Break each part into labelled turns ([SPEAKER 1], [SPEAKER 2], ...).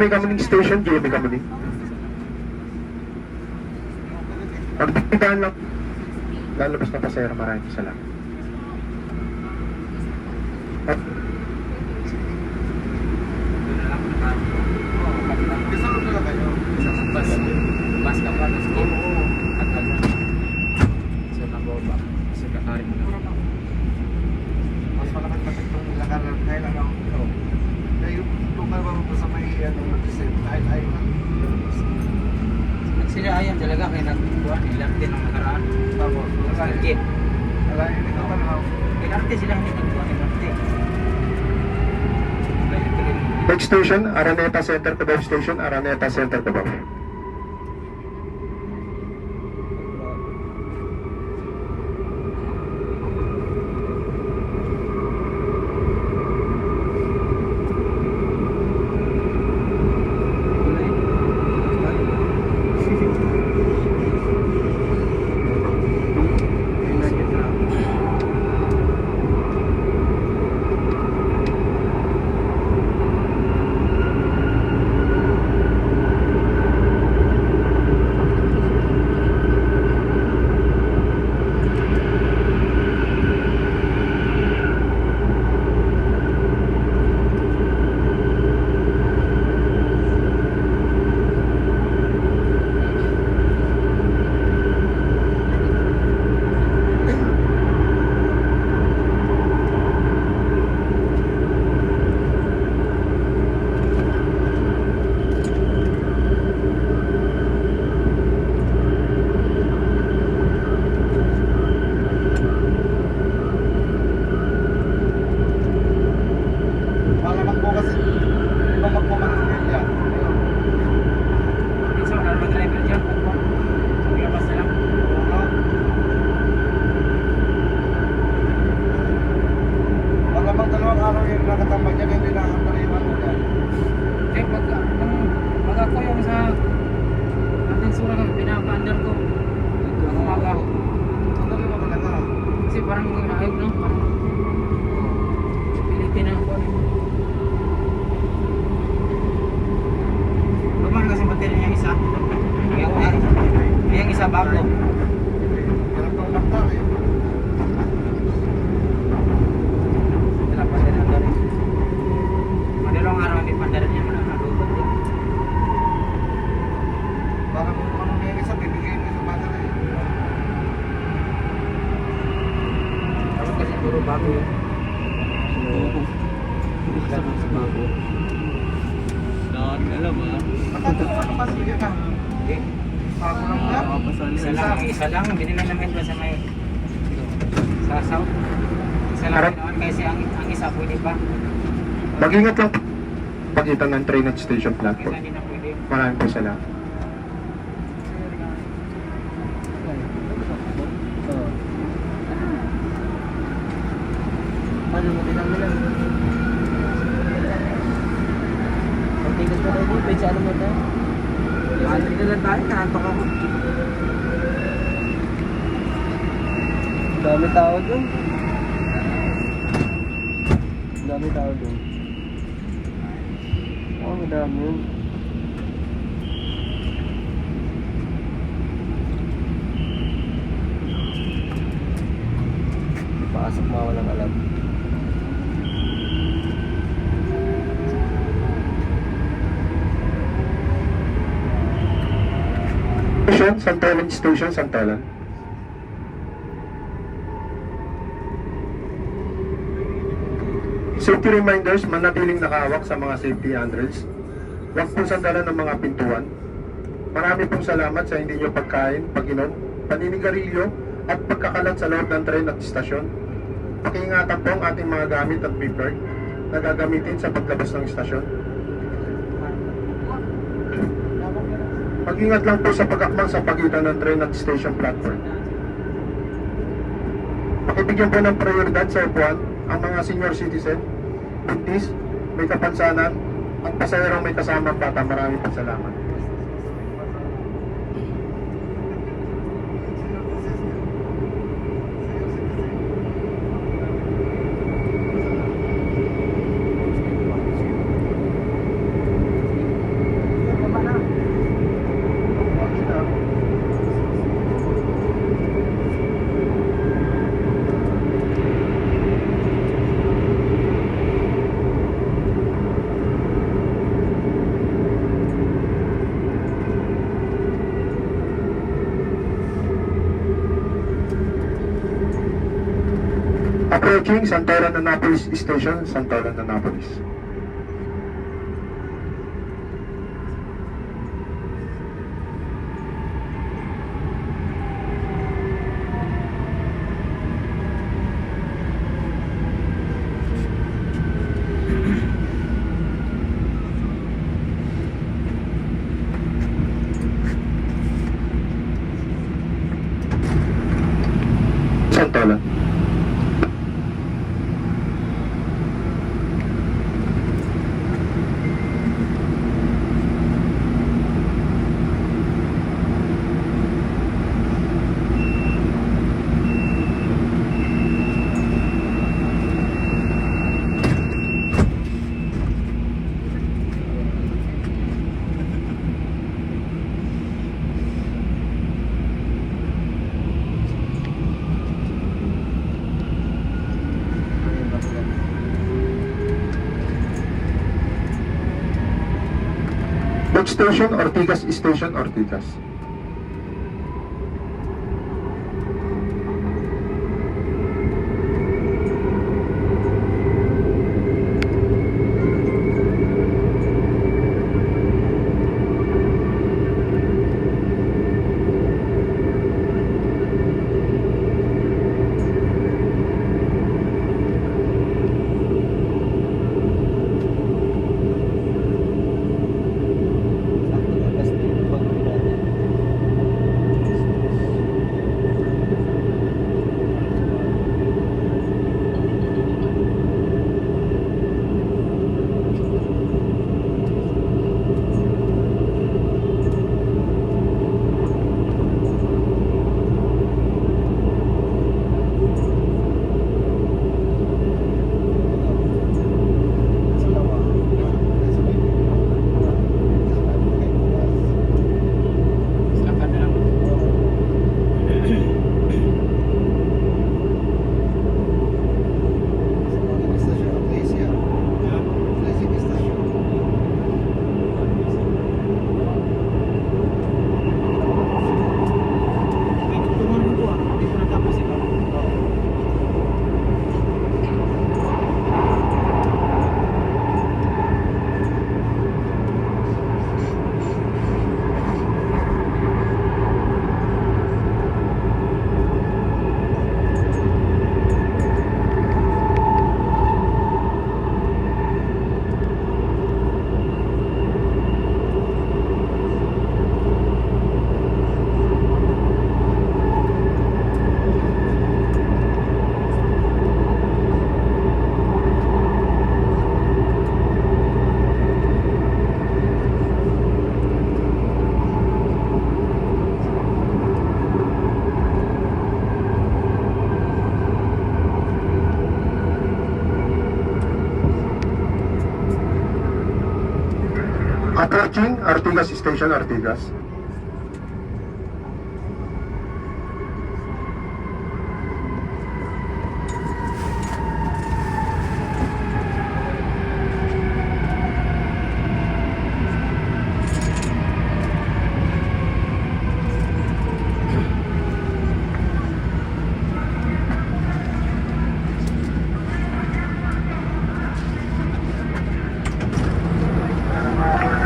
[SPEAKER 1] GMA Kamuning Station, GMA Kamuning. Pagbigyan lang. Lalabas na pasahero, maraming salamat. At
[SPEAKER 2] Kasama pala kayo?
[SPEAKER 3] Bas ka pa, tapos game. At ano. So, nababa. Kasi kakarin mo na.
[SPEAKER 2] Mas malapit pa itong lakaran dahil ano? Dahil kung marunong pa sa may ano, kasi tayo na.
[SPEAKER 3] Nagsiraayan talaga kaya nagbuwan. Ilang din ang nakaraan.
[SPEAKER 2] Tapos,
[SPEAKER 3] Nag-jeep.
[SPEAKER 2] Alay, ito pa naman.
[SPEAKER 3] Pinarte sila hindi nagbuwan. Pinarte.
[SPEAKER 1] next station, Araneta Center Cubao Station, Araneta Center Cubao.
[SPEAKER 2] Malamang po kasi. Iba magpumanangin yan.
[SPEAKER 3] Minsan wala naman driver dyan. Sabi ka basta lang.
[SPEAKER 2] Malamang dalawang araw yung nakatambay dyan, hindi nakakaliwan mo yan.
[SPEAKER 3] Eh, pag ako yung sa ating sura ko, pinaka-under ko. Ang umaga.
[SPEAKER 2] Sandali mo talaga.
[SPEAKER 3] Kasi parang ayog, no? Parang pilitin na ako. Luman kasi baterya niya isa. Yung isa bago.
[SPEAKER 2] Hirap ng laktar eh.
[SPEAKER 3] Wala pa din ang galing. Madalawang araw may pandara niya na nalubad din.
[SPEAKER 2] Para kung ano may isa, bibigay mo sa bata eh.
[SPEAKER 3] Tapos kasi puro bago yun. Lahat sa bago.
[SPEAKER 2] Nakatulungan naman sige ka.
[SPEAKER 3] Okay.
[SPEAKER 2] Bago lang yan.
[SPEAKER 3] Isa lang, binili namin doon sa may sa south. Isa lang
[SPEAKER 1] Harap.
[SPEAKER 3] naman kasi ang isa pwede pa.
[SPEAKER 1] Mag-ingat lang pagitan ng train at station
[SPEAKER 3] Isa
[SPEAKER 1] platform.
[SPEAKER 3] hindi na pwede.
[SPEAKER 1] Maraming po salamat.
[SPEAKER 3] Paano mo tinanggalan? Pagtigas mo tayo dito, pwede ano mo tayo? Lahat na lang tayo, nahantok ako. Dami tao dun. Dami tao dun. Oo, madami yun. Pasok mo ako ng alam.
[SPEAKER 1] Station, Santolan Station, Santolan. Safety reminders, manatiling nakahawak sa mga safety handrails. Huwag pong sandalan ng mga pintuan. Marami pong salamat sa hindi nyo pagkain, pag-inom, paninigarilyo, at pagkakalat sa loob ng tren at istasyon. Pakiingatan po ang ating mga gamit at paper na gagamitin sa paglabas ng istasyon. Mag-ingat lang po sa pag-akbang sa pagitan ng train at station platform. Pakibigyan po ng prioridad sa upuan ang mga senior citizen, buntis, may kapansanan, at pasaherong may kasamang bata. Maraming salamat. Approaching Santolan Annapolis Station, Santolan Annapolis. Santolan. Which station? Ortigas Station, Ortigas.
[SPEAKER 3] Silakan na lang.
[SPEAKER 1] Approaching Ortigas Station, Ortigas.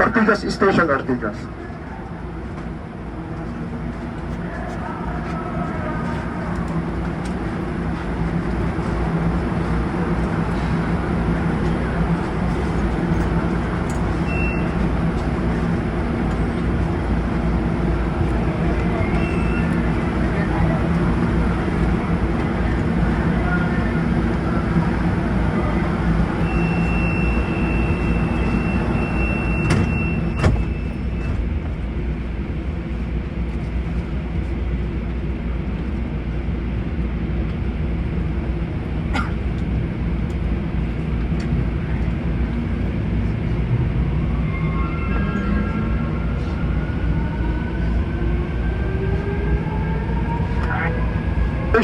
[SPEAKER 1] Ortigas Station, Ortigas.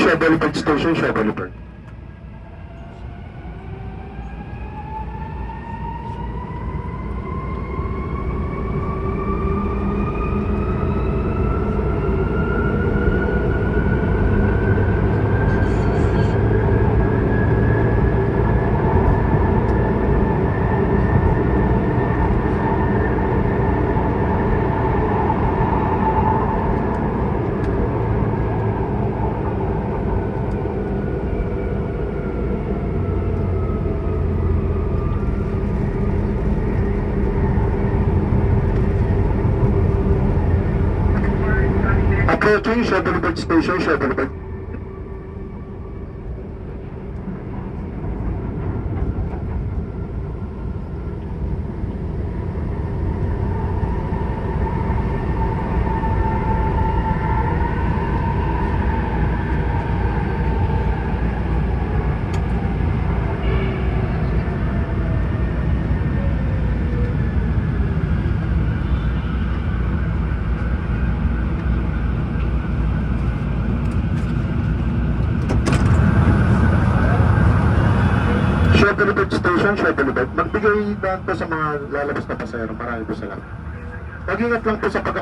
[SPEAKER 1] Shaw Boulevard Station, Shaw Boulevard. Approaching Chevrolet Station, Chevrolet. Chevrolet Station, Chevrolet. Magbigay daan po sa mga lalabas na pasahero. Marami po salamat. Mag-ingat lang po sa pag...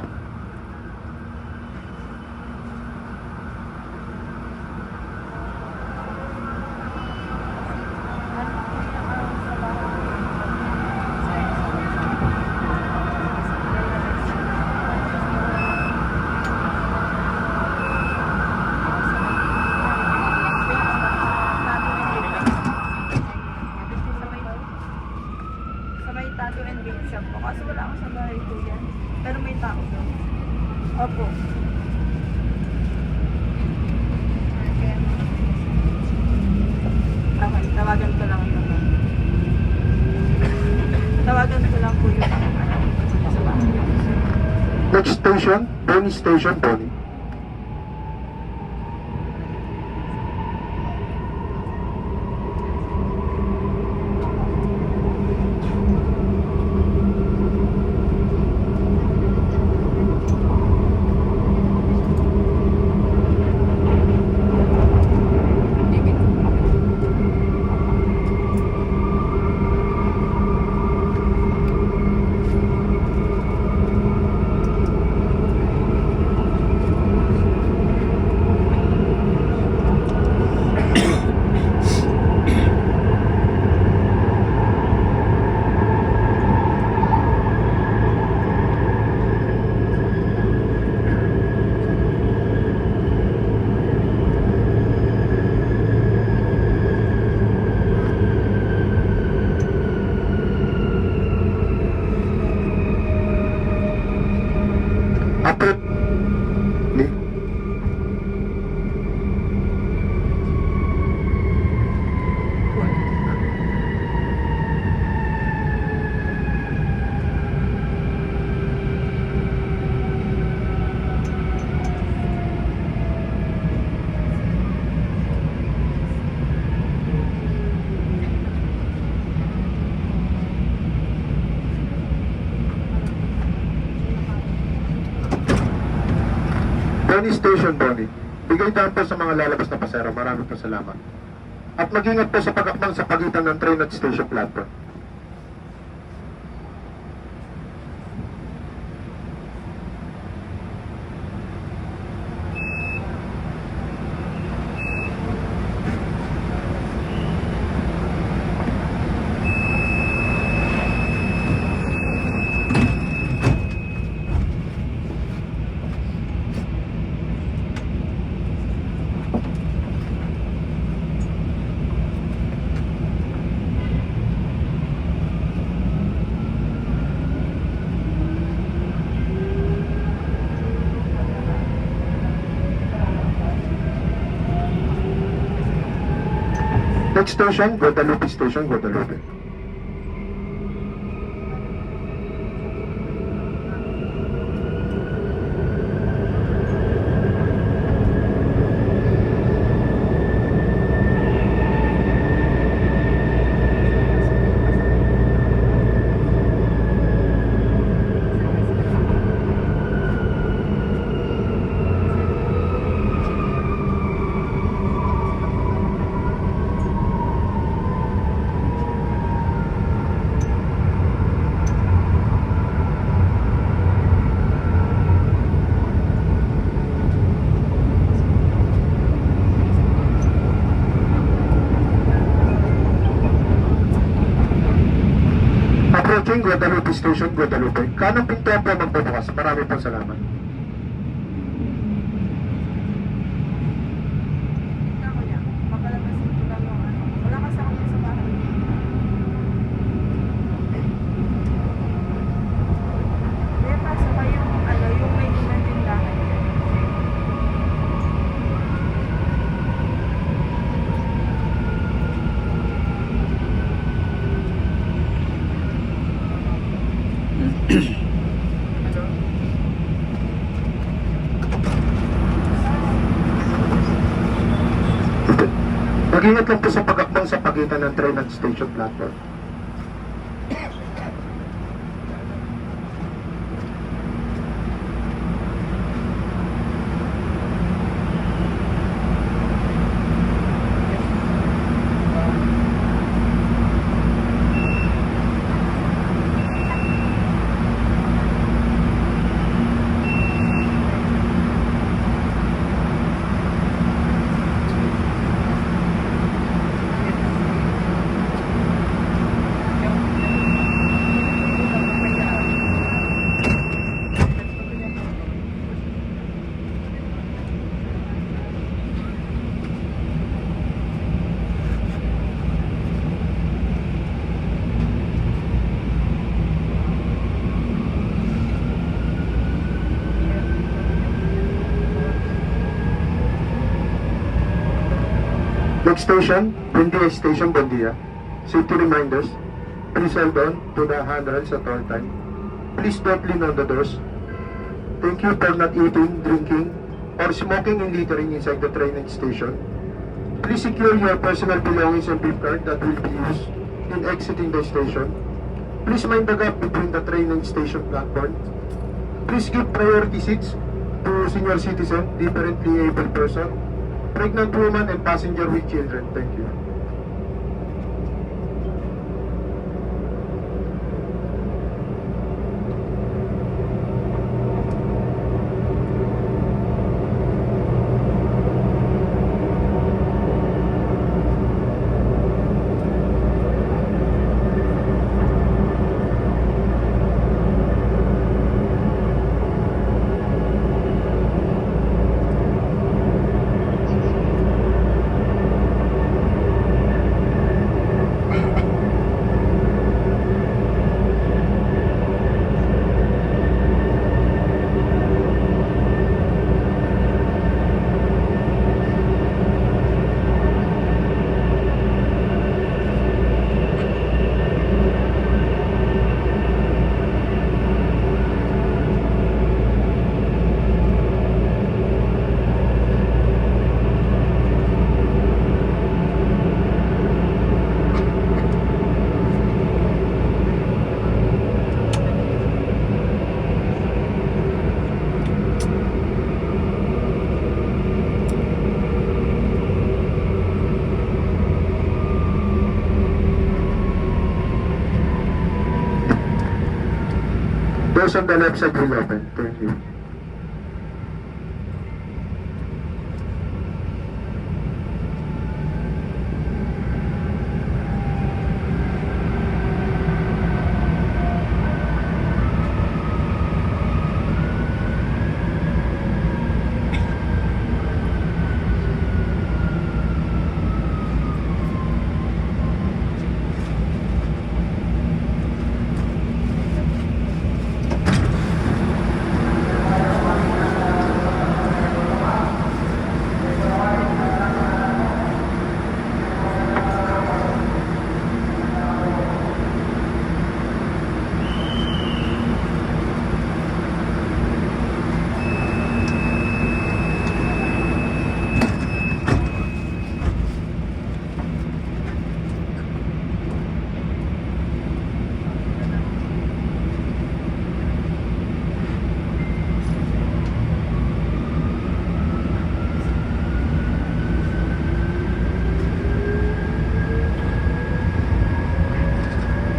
[SPEAKER 4] Sa may tattoo and vape shop po. Kaso wala ako sa bahay ko yan. Pero may tao doon. Opo. Okay, tawagan ko lang yun. Tawagan ko lang po yun. Sa bahay.
[SPEAKER 1] Next station, Bonnie Station, Bonnie. Approach... Bonnie Station, Bonnie. Bigay daan po sa mga lalabas na pasero. Maraming po salamat. At mag-ingat po sa pag-akbang sa pagitan ng train at station platform. Next station, Guadalupe Station, Guadalupe. Approaching Guadalupe Station, Guadalupe. Kanang pintuan po magbubukas. Marami pong salamat.
[SPEAKER 4] Tingnan ko yan. Papalabasin ko lang yung ano. Wala kasi ako sa bahay. Kaya pasok pa yung ano, yung may tindahan.
[SPEAKER 1] Mag-ingat lang po sa pag-akbang sa pagitan ng train at station platform. Next station, Buendia Station, Buendia. Safety reminders. Please hold on to the handrails at all time. Please don't lean on the doors. Thank you for not eating, drinking, or smoking and littering inside the train and station. Please secure your personal belongings and beep card that will be used in exiting the station. Please mind the gap between the train and station platform. Please give priority seats to senior citizen, differently able person, pregnant woman, and passenger with children. Thank you. Doors on the left side will open. Thank you.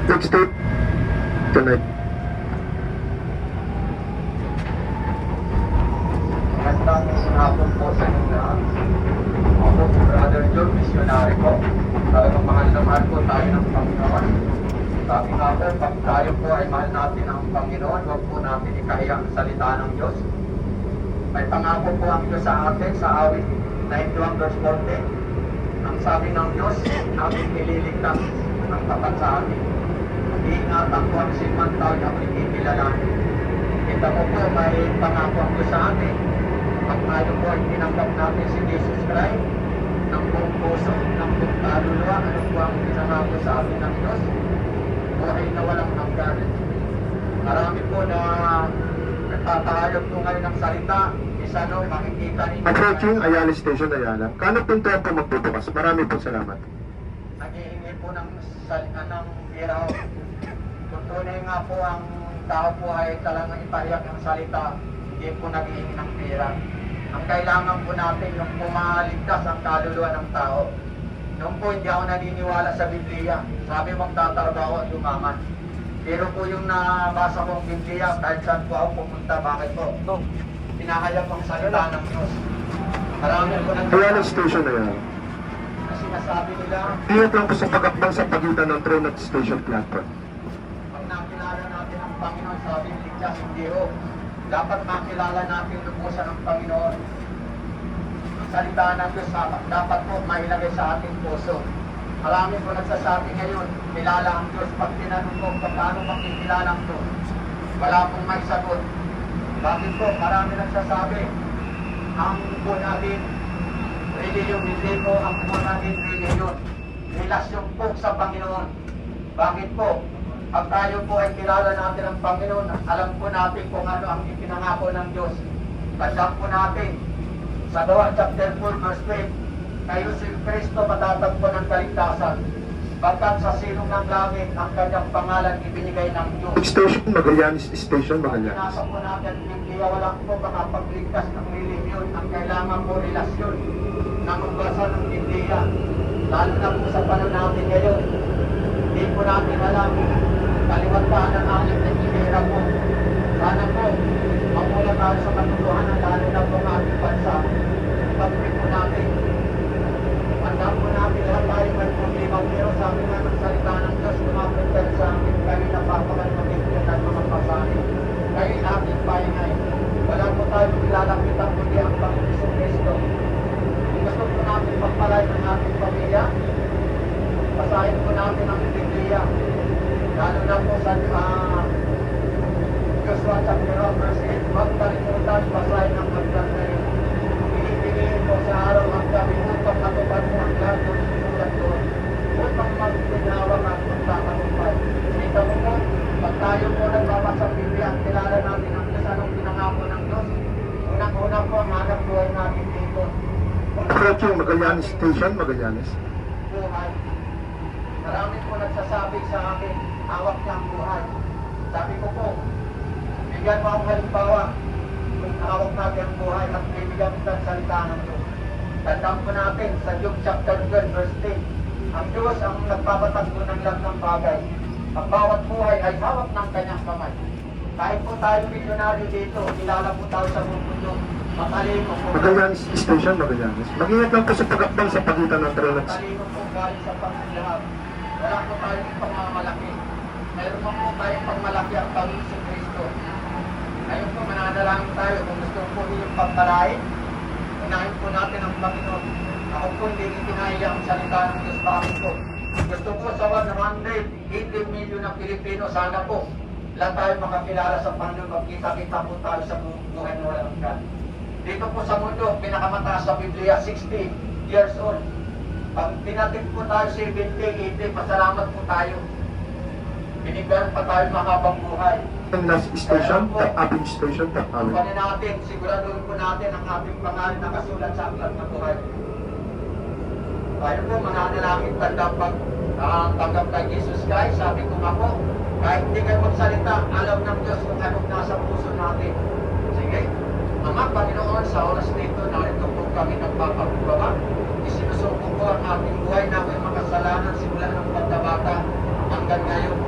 [SPEAKER 1] Next stop, tonight.
[SPEAKER 2] Magandang hapon po sa inyo lahat. Ako si Brother John, missionary po. Talagang mahal na mahal po tayo ng Panginoon. Sabi nga po, pag tayo po ay mahal natin ang Panginoon, huwag po natin ikahiya ang salita ng Diyos. May pangako po ang Diyos sa atin sa awit 91 verse 40. Ang sabi ng Diyos, ating ililigtas ang tapat sa atin. Iingatan ko ang siman tao na ako'y kikilalanin. Kita mo po, may pangako ang Diyos sa atin. Pag tayo po ay tinanggap natin si Jesus Christ ng buong puso, ng buong kaluluwa, ano po ang pinangako sa atin ng Diyos? Buhay na walang hanggan. Marami po na nagtatahayag po ngayon ng salita, is ano, makikita ninyo.
[SPEAKER 1] Approaching Ayala Station, Ayala. Kano pintuan po magbubukas? Marami po salamat.
[SPEAKER 2] Naghihingi po ng bira. Tunay nga po ang tao po ay talagang ipahiyak ang salita, hindi po naghihingi ng pera. Ang kailangan po natin yung pumaligtas ang kaluluwa ng tao. Noong po hindi ako naniniwala sa Biblia, sabi magtatrabaho at yumaman. Pero po yung nabasa kong Biblia, kahit saan po ako pumunta, bakit po? Pinahayag ang salita ng Diyos. Marami po
[SPEAKER 1] Ayala Station, Ayala.
[SPEAKER 2] na sinasabi nila,
[SPEAKER 1] Tiyot lang po sa pagakbang sa pagitan ng train at station platform.
[SPEAKER 2] pag nakilala natin ang Panginoon, sabi ni Ligtas, hindi ho. Dapat makilala natin yung lubusan ng Panginoon. Ang salita ng Diyos, dapat po mailagay sa ating puso. Marami po nagsasabi ngayon, kilala ang Diyos. Pag tinanong ko, paano makikilala ang Diyos? Wala pong may sagot. Bakit po? Marami nagsasabi, ang buwan natin, reliyon, hindi po ang buwan natin, reliyon. Relasyon po sa Panginoon. Bakit po? Pag tayo po ay kilala natin ang Panginoon, alam po natin kung ano ang ipinangako ng Diyos. Tandaan po natin, sa Gawa chapter 4 verse 12, kayo si Kristo matatagpo ng kaligtasan. Bagkat sa silong ng langit, ang kanyang pangalan ibinigay ng Diyos.
[SPEAKER 1] Station, Magallanes Station,
[SPEAKER 2] Pag
[SPEAKER 1] Magallanes.
[SPEAKER 2] pinasa po natin ang Biblia, wala po makapagligtas ng reliyon. Ang kailangan po relasyon na magbasa ng Biblia. Lalo na po sa panahon natin ngayon. Hindi po natin alam. Kaliwagtaan ng ating nagihira po. Sana po, mamula tayo sa katotohanan, lalo na po ang ating bansa. Ipag-pray po natin. Andaan po natin lahat tayo may problema. Pero sabi nga ng salita ng Diyos, lumapit tayo sa amin. Kayo napapagal mag-ibigyan at mga pasanin. Kayo ating pahingay. Wala po tayo ilalapitan kundi ang Panginoon Kristo. Gusto po natin pagpalay ng ating pamilya. Basahin po natin ang Biblia. Lalo na po sa Joshua chapter 1 verse 8, huwag kalimutan basahin ang magdang ngayon. Pinipiliin po sa araw ang gabi upang matupad mo ang lahat ng sinulat doon. Upang magtinawag at magtatagumpay. Kita mo po, pag tayo po nagbabasa ang Biblia, ang kilala natin ang Diyos, anong pinangako ng Dos. Unang-una po ang hanap buhay natin dito.
[SPEAKER 1] Approaching Magallanes Station, Magallanes.
[SPEAKER 2] Buhay. Marami po nagsasabi sa akin, hawak niya ang buhay. Sabi ko po, bigyan mo ang halimbawa kung hawak natin ang buhay at bibigyan kita ang salita ng Diyos. Tandaan po natin sa Job chapter 12 verse 10, ang Diyos ang nagpapatakbo ng lahat ng bagay. Ang bawat buhay ay hawak ng kanyang kamay. Kahit po tayo misyonaryo dito, kilala po tayo sa mundo, matalino po.
[SPEAKER 1] Magallanes Station, Magallanes. Mag-ingat lang po sa pagakbang sa pagitan ng train at
[SPEAKER 2] Matalino po galing sa panglahat. Wala po tayong pangmamalaki. Mayroon po tayong pangmalaki ang Panginoon Kristo. Ngayon po mananalangin tayo kung gusto po niyong pagpalain. Unahin po natin ang Panginoon. Ako po hindi itinaya ang salita ng Diyos. Bakit po? Gusto po sa 180 million na Pilipino, sana po lahat tayo makakilala sa Panginoon. Magkita-kita po tayo sa buhay na walang hanggan. Dito po sa mundo, pinakamataas sa Biblia, 60 years old. Pag tinatin po tayo 70, 80, pasalamat po tayo. Binigyan pa tayo mahabang buhay.
[SPEAKER 1] ang last station, Tap-Aping Station, Tap-Aping.
[SPEAKER 2] Pagkanin natin, siguraduhin po natin ang ating pangalan nakasulat sa aklat ng buhay. Tayo po, mananalangin tanda pag tanggap kay Jesus Christ. Sabi ko nga po, kahit hindi kayo magsalita, alam ng Diyos kung anong nasa puso natin. Sige, Ama, Panginoon, sa oras nito, narito po kami nagpapakumbaba. Isinusuko po ang ating buhay na may makasalanan simula ng pagkabata hanggang ngayon.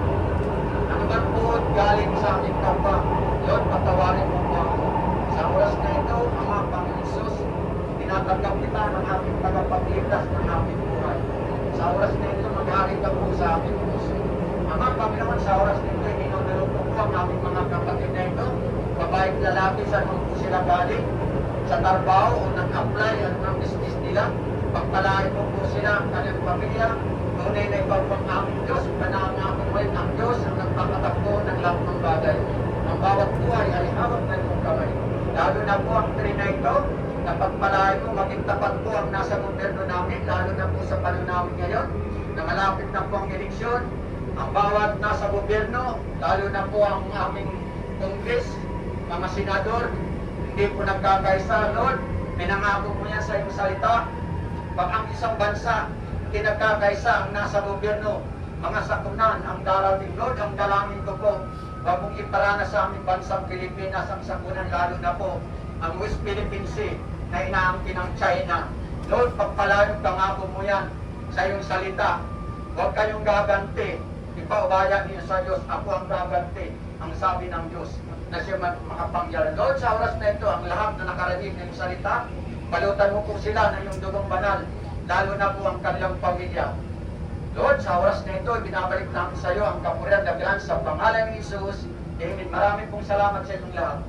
[SPEAKER 2] Ano man po galing sa aming kapwa, Lord, patawarin mo po ako. Sa oras na ito, Ama, Panginoon Jesus, tinatanggap kita ng ating tagapagligtas ng ating buhay. Sa oras na ito, mag-hari ka po sa ating puso. Ama, Panginoon, sa oras na ito, inunulog po ang aming mga kapatid na ito, babaeng lalaki, saan mo po sila galing, sa trabaho o nag-apply at ng business nila, pagpalain mo po sila, kanyang pamilya, tunay na ikaw pang aming Diyos, panangamit mo ang Diyos ang nagpapatakbo ng lahat ng bagay. Ang bawat buhay ay hawak ng iyong kamay. Lalo na po ang trin na ito, na pagpalain mo, maging tapat po ang nasa gobyerno namin, lalo na po sa panahon namin ngayon, na malapit na po ang eleksyon, ang bawat nasa gobyerno, lalo na po ang aming Congress, mga senador, hindi po nagkakaisa. Lord, pinangako mo yan sa iyong salita. Pag ang isang bansa, hindi nagkakaisa ang nasa gobyerno, mga sakunan ang darating. Lord, ang dalangin ko po, huwag mong iparana sa aming bansang Pilipinas ang sakunan, lalo na po ang West Philippine Sea na inaangkin ng China. Lord, pagpalayong pangako mo yan sa iyong salita. Huwag kayong gaganti. Ipaubaya niyo sa Diyos, ako ang gaganti. Ang sabi ng Diyos na siya makapangyarihan. Lord, sa oras na ito, ang lahat na nakarinig ng iyong salita, balutan mo po sila ng iyong dugong banal, lalo na po ang kanilang pamilya. Lord, sa oras na ito, binabalik namin sa iyo ang kapurihan dakilan sa pangalan ni Jesus. Amen. Maraming pong salamat sa inyong lahat.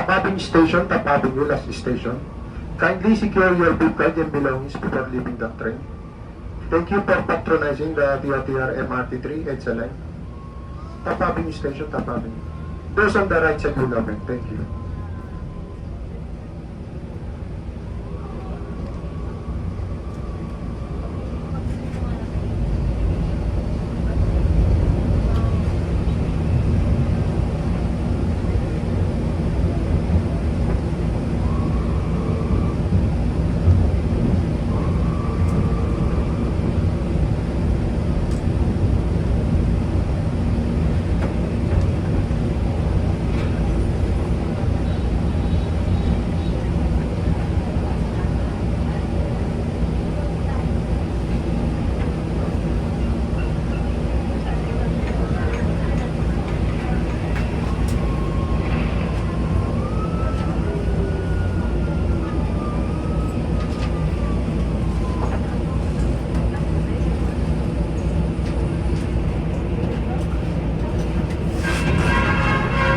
[SPEAKER 1] Tapabing Station, Tapabing Last Station. Kindly secure your vehicle and belongings before leaving the train. Thank you for patronizing the TRTR MRT3 EDSA line. Tapabing Station, Tapabing. Those on the right side will open. Thank you.